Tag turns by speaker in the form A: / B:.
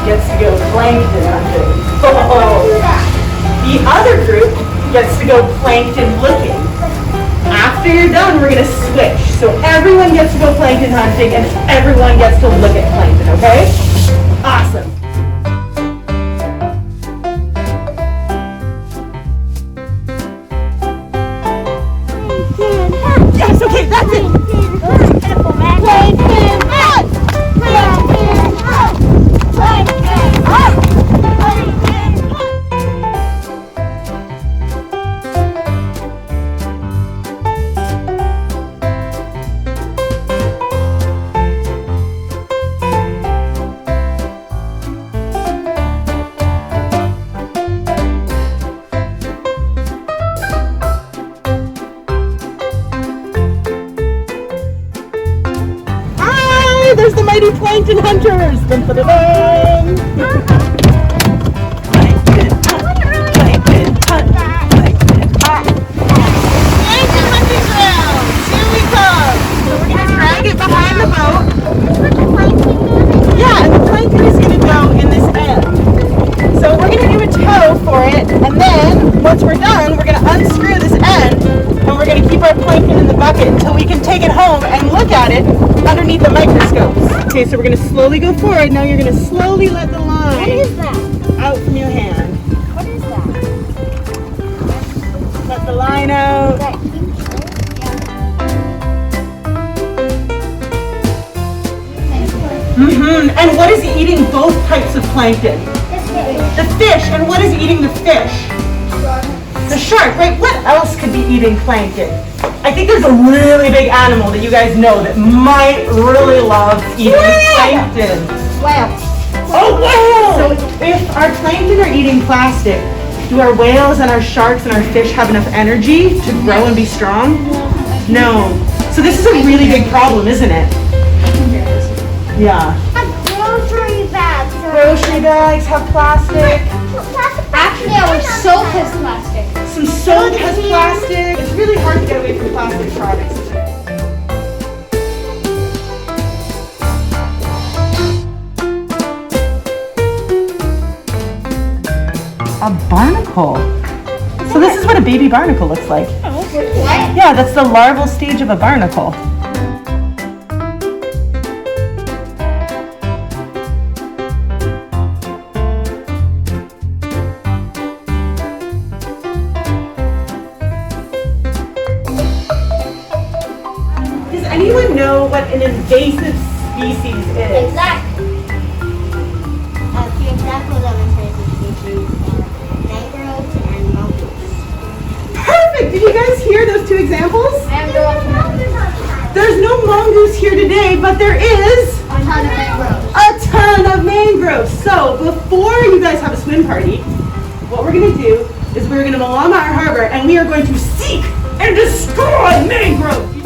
A: gets to go plankton hunting. Oh. The other group gets to go plankton looking. After you're done, we're going to switch. So everyone gets to go plankton hunting and everyone gets to look at plankton, okay? Awesome. Yes, okay, that's it.
B: Careful, man. Plankton hunt! Plankton hunt! Plankton hunt! Plankton hunt!
A: There's the mighty plankton hunters! Dun, dun, dun, dun. Plankton hunt! Plankton hunt! Plankton hunt! Plankton hunting grounds! Here we come! So we're going to drag it behind the boat. Yeah, and the plankton is going to go in this end. So we're going to do a tow for it, and then once we're done, we're going to unscrew this end, and we're going to keep our plankton in the bucket until we can take it home and look at it underneath the microscopes. Okay, so we're going to slowly go forward. Now you're going to slowly let the line
B: What is that?
A: out from your hand.
B: What is that?
A: Let the line out.
B: That huge
A: And what is eating both types of plankton? The fish. And what is eating the fish? The shark, right? What else could be eating plankton? I think there's a really big animal that you guys know that might really love eating plankton.
B: Whale.
A: Oh, whale! So if our plankton are eating plastic, do our whales and our sharks and our fish have enough energy to grow and be strong? No. So this is a really big problem, isn't it? Yeah.
B: Grocery bags.
A: Grocery bags have plastic.
B: Actually, our soap has plastic.
A: Some soap has plastic. It's really hard to get away from plastic products, isn't it? A barnacle. So this is what a baby barnacle looks like.
B: What?
A: Yeah, that's the larval stage of a barnacle. Does anyone know what an invasive species is?
B: Exactly. A few examples of invasive species are mangroves and mongoose.
A: Perfect! Did you guys hear those two examples?
B: Mangroves and mongoose.
A: There's no mongoose here today, but there is
B: A ton of mangroves.
A: a ton of mangroves. So before you guys have a swim party, what we're going to do is we're going to malama our harbor and we are going to seek and destroy mangroves.